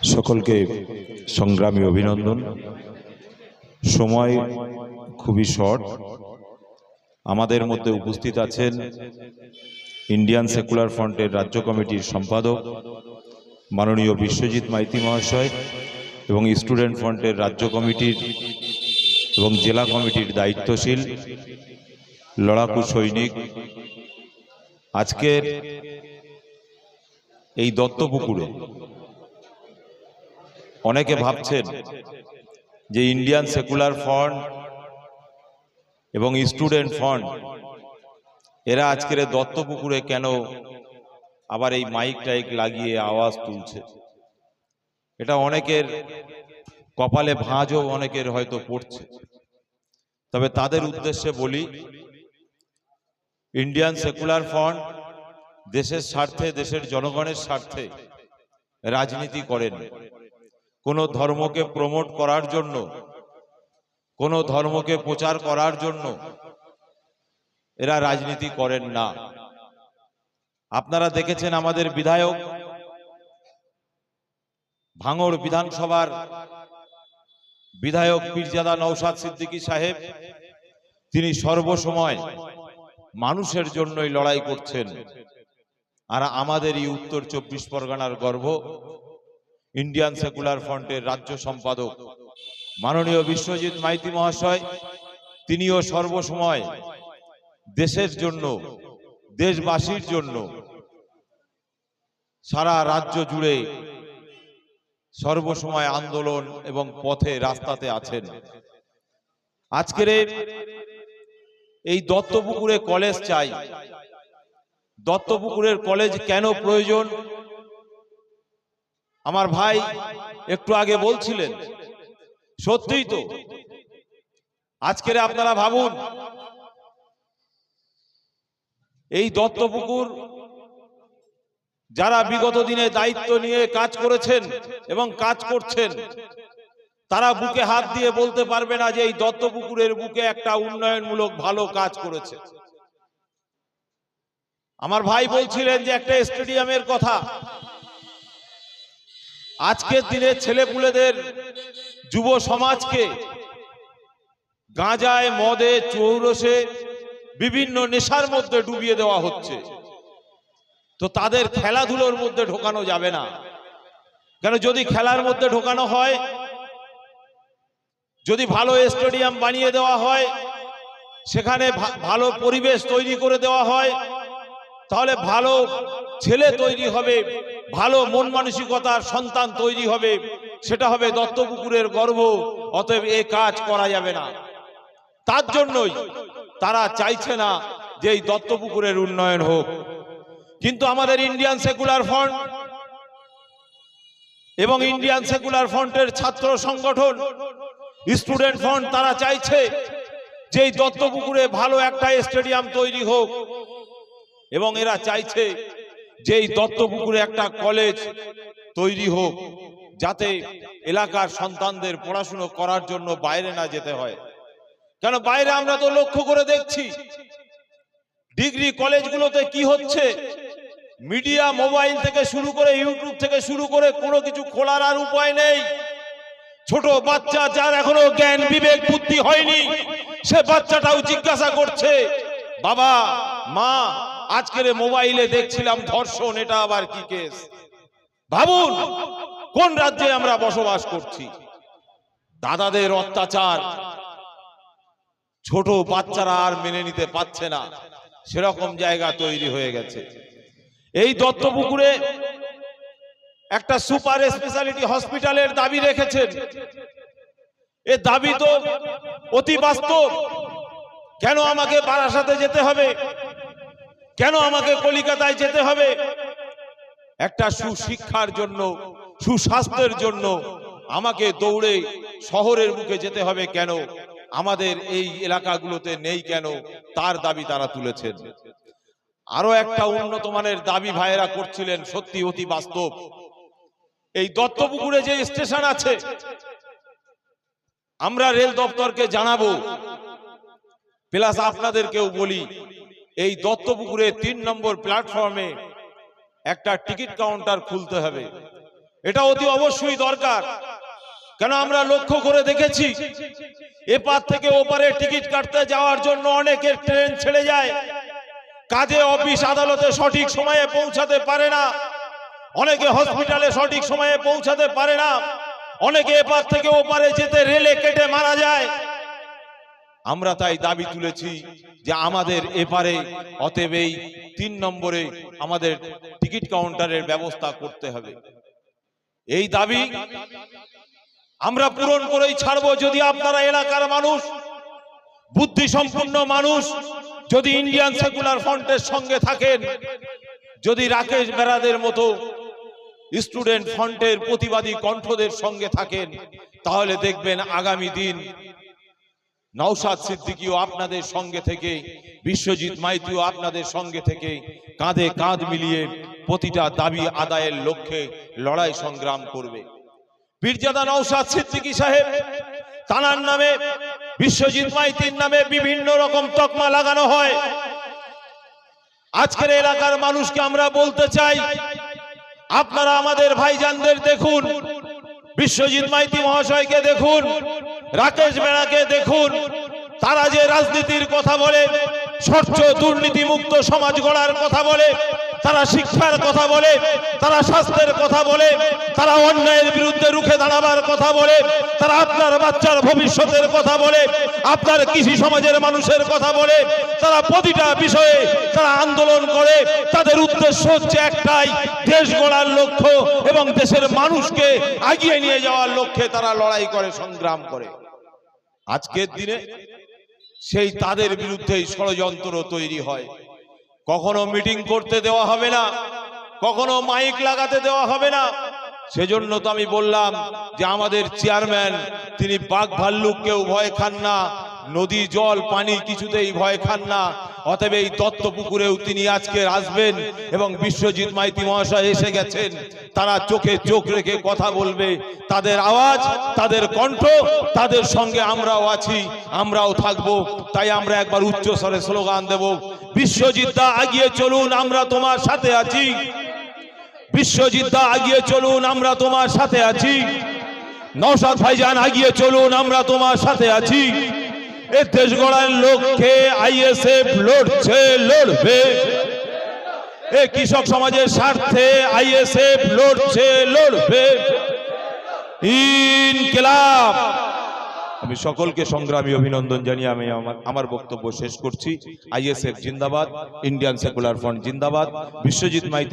সকলকে সংগ্রামী অভিনন্দন। সময় খুবই শর্ট। আমাদের মধ্যে উপস্থিত আছেন ইন্ডিয়ান সেকুলার ফ্রন্টের রাজ্য কমিটির সম্পাদক মাননীয় বিশ্বজিৎ মাইতি মহাশয় এবং স্টুডেন্ট ফ্রন্টের রাজ্য কমিটির এবং জেলা কমিটির দায়িত্বশীল লড়াকু সৈনিক। আজকের এই দত্তপুকুরে অনেকে ভাবছেন যে ইন্ডিয়ান সেকুলার ফ্রন্ট এবং স্টুডেন্ট ফ্রন্ট এরা আজকের দত্তপুকুরে কেন আবার এই মাইক টাইক লাগিয়ে আওয়াজ তুলছে। এটা অনেকের কপালে ভাঁজও অনেকের হয়তো পড়ছে। তবে তাদের উদ্দেশ্যে বলি, ইন্ডিয়ান সেকুলার ফ্রন্ট দেশের স্বার্থে, দেশের জনগণের স্বার্থে রাজনীতি করেন। কোনো ধর্মকে প্রমোট করার জন্য, কোনো ধর্মকে প্রচার করার জন্য এরা রাজনীতি করেন না। আপনারা দেখেছেন আমাদের বিধায়ক, ভাঙড় বিধানসভার বিধায়ক পীরজাদা নওশাদ সিদ্দিকী সাহেব, তিনি সর্বসময় মানুষের জন্যই লড়াই করছেন। আর আমাদের এই উত্তর 24 পরগনার গর্ব ইন্ডিয়ান সেকুলার ফ্রন্টের রাজ্য সম্পাদক মাননীয় বিশ্বজিৎ মাইতি মহাশয়, তিনিও সর্বসময় দেশের জন্য, দেশবাসীর জন্য সারা রাজ্য জুড়ে সর্বসময় আন্দোলন এবং পথে রাস্তাতে আছেন। আজকের এই দত্তপুকুরে কলেজ চাই। দত্তপুকুরের কলেজ কেন প্রয়োজন? আমার ভাই একটু আগে বলছিলেন, সত্যিই তো। আজকের আপনারা ভাবুন, এই দত্তপুকুর যারা বিগত দিনে দায়িত্ব নিয়ে কাজ করেছেন এবং কাজ করছেন, তারা বুকে হাত দিয়ে বলতে পারবে না যে এই দত্তপুকুরের বুকে একটা উন্নয়নমূলক ভালো কাজ করেছে। আমার ভাই বলছিলেন যে একটা স্টেডিয়ামের কথা। আজকের দিনে ছেলেপুলেদের, যুব সমাজকে গাঁজায়, মদে, চৌরসে, বিভিন্ন নেশার মধ্যে ডুবিয়ে দেওয়া হচ্ছে। তো তাদের খেলাধুলোর মধ্যে ঢোকানো যাবে না কেন? যদি খেলার মধ্যে ঢোকানো হয়, যদি ভালো স্টেডিয়াম বানিয়ে দেওয়া হয়, সেখানে ভালো পরিবেশ তৈরি করে দেওয়া হয়, তাহলে ভালো ছেলে তৈরি হবে, ভালো মন মানসিকতার সন্তান তৈরি হবে। সেটা হবে দত্তপুকুরের গর্ব। অতএব এই কাজ করা যাবে না। তার জন্যই তারা চাইছে না যে এই দত্তপুকুরের উন্নয়ন হোক। কিন্তু আমাদের ইন্ডিয়ান সেকুলার ফ্রন্ট এবং ইন্ডিয়ান সেকুলার ফ্রন্টের ছাত্র সংগঠন স্টুডেন্ট ফ্রন্ট, তারা চাইছে যে এই দত্তপুকুরে ভালো একটা স্টেডিয়াম তৈরি হোক এবং এরা চাইছে যে এই দত্তপুকুরে একটা কলেজ তৈরি হোক, যাতে এলাকার সন্তানদের পড়াশুনো করার জন্য বাইরে না যেতে হয়। কেন বাইরে আমরা তো লক্ষ্য করে দেখছি ডিগ্রি কলেজগুলোতে কি হচ্ছে। মিডিয়া, মোবাইল থেকে শুরু করে, ইউটিউব থেকে শুরু করে কোনো কিছু খোলার আর উপায় নেই। ছোট বাচ্চা, যার এখনো জ্ঞান বিবেক বুদ্ধি হয়নি, সে বাচ্চাটাও জিজ্ঞাসা করছে, বাবা, মা, আজকের মোবাইলে দেখছিলাম ধর্ষণ, এটা আবার কি কেস? ভাবুন কোন রাজ্যে আমরা বসবাস করছি। দাদাদের অত্যাচার ছোট বাচ্চারা আর মেনে নিতে পারছে না, সেরকম জায়গা তৈরি হয়ে গেছে। এই দত্তপুকুরে একটা সুপার স্পেশালিটি হসপিটালের দাবি রেখেছেন। এ দাবি তো অতি বাস্তব। কেন আমাকে বারাসাতে যেতে হবে? কেন আমাকে কলিকাতায় যেতে হবে? একটা সুশিক্ষার জন্য, সুস্বাস্থ্যের জন্য আমাকে দৌড়ে শহরের বুকে যেতে হবে কেন? আমাদের এই এলাকাগুলোতে নেই কেন? তার দাবি তারা তুলেছেন। আরো একটা উন্নত মানের দাবি ভাইয়েরা করছিলেন, সত্যি অতি বাস্তব। এই দত্তপুকুরে যে স্টেশন আছে, আমরা রেল দপ্তরকে জানাবো, প্লাস আপনাদেরকেও বলি, এই দত্তপুকুরে 3 নম্বর প্ল্যাটফর্মে একটা টিকিট কাউন্টার খুলতে হবে। এটা অতি অবশ্যই দরকার। কেন আমরা লক্ষ্য করে দেখেছি এপার থেকে ওপারে টিকিট কাটতে যাওয়ার জন্য অনেকের ট্রেন ছেড়ে যায়, কাজে অফিস আদালতে সঠিক সময়ে পৌঁছাতে পারে না, অনেকে হসপিটালে সঠিক সময়ে পৌঁছাতে পারে না, অনেকে এপার থেকে ওপারে যেতে রেলে কেটে মারা যায়। আমরা তাই দাবি তুলেছি যে আমাদের এপারে অতএব এই 3 নম্বরে আমাদের টিকিট কাউন্টারের ব্যবস্থা করতে হবে। এই দাবি আমরা পূরণ করেই ছাড়বো যদি আপনারা এলাকার মানুষ, বুদ্ধি সম্পন্ন মানুষ যদি ইন্ডিয়ান সেকুলার ফ্রন্টের সঙ্গে থাকেন, যদি রাকেশ বেরাদের মতো স্টুডেন্ট ফ্রন্টের প্রতিবাদী কণ্ঠদের সঙ্গে থাকেন, তাহলে দেখবেন আগামী দিন নওশাদ সিদ্দিকীও আপনাদের সঙ্গে থেকে, বিশ্বজিৎ মাইতিও আপনাদের সঙ্গে থেকে কাঁধে কাঁধ মিলিয়ে প্রতিটা দাবি আদায়ের লক্ষ্যে লড়াই সংগ্রাম করবে। পীরজাদা নওশাদ সিদ্দিকী সাহেব তানার নামে, বিশ্বজিৎ মাইতির নামে বিভিন্ন রকম তকমা লাগানো হয়। আজকের এলাকার মানুষকে আমরা বলতে চাই, আপনারা আমাদের ভাইজানদের দেখুন, বিশ্বজিৎ মাইতি মহাশয়কে দেখুন, রাকেশ বেড়াকে দেখুন, তারা যে রাজনীতির কথা বলে, স্বচ্ছ দুর্নীতি মুক্ত সমাজ গড়ার কথা বলে, তারা শিক্ষার কথা বলে, তারা স্বাস্থ্যের কথা বলে, তারা অন্যায়ের বিরুদ্ধে রুখে দাঁড়াবার কথা বলে, তারা আপনার বাচ্চার ভবিষ্যতের কথা বলে, আপনার কৃষি সমাজের মানুষের কথা বলে, তারা প্রতিটা বিষয়ে তারা আন্দোলন করে। তাদের উদ্দেশ্য হচ্ছে একটাই, দেশ গড়ার লক্ষ্য এবং দেশের মানুষকে এগিয়ে নিয়ে যাওয়ার লক্ষ্যে তারা লড়াই করে, সংগ্রাম করে। আজকের দিনে সেই তাদের বিরুদ্ধেই ষড়যন্ত্র তৈরি হয়। কখনো মিটিং করতে দেওয়া হবে না, কখনো মাইক লাগাতে দেওয়া হবে না। সেজন্য তো আমি বললাম যে আমাদের চেয়ারম্যান তিনি বাঘ ভাল্লুককেও ভয় খান না, নদী জল পানি কিছুতেই ভয় খান না। অতএব এই দত্তপুকুরেও তিনি আজকে আসবেন এবং বিশ্বজিৎ মাইতি মহাশয় এসে গেছেন, তারা চোখে চোখ রেখে কথা বলবে। তাদের আওয়াজ, তাদের কণ্ঠ, তাদের সঙ্গে আমরাও আছি, আমরাও থাকবো। তাই আমরা একবার উচ্চ স্বরে স্লোগান দেব, বিশ্বজিৎ দা এগিয়ে চলুন, আমরা তোমার সাথে আছি। বিশ্বজিৎ দা এগিয়ে চলুন, আমরা তোমার সাথে আছি। নওশাদ ভাইজান এগিয়ে চলুন, আমরা তোমার সাথে আছি। এই দেশ গড়ার লক্ষ্যে আইএসএফ লড়ছে, লড়বে। এই কৃষক সমাজের স্বার্থে আইএসএফ লড়ছে, লড়বে। ইনকিলাব। আমি সকলকে সংগ্রামী অভিনন্দন জানিয়ে আমি আমার বক্তব্য শেষ করছি। আইএসএফ জিন্দাবাদ, ইন্ডিয়ান সেকুলার ফ্রন্ট জিন্দাবাদ। বিশ্বজিৎ মাইতি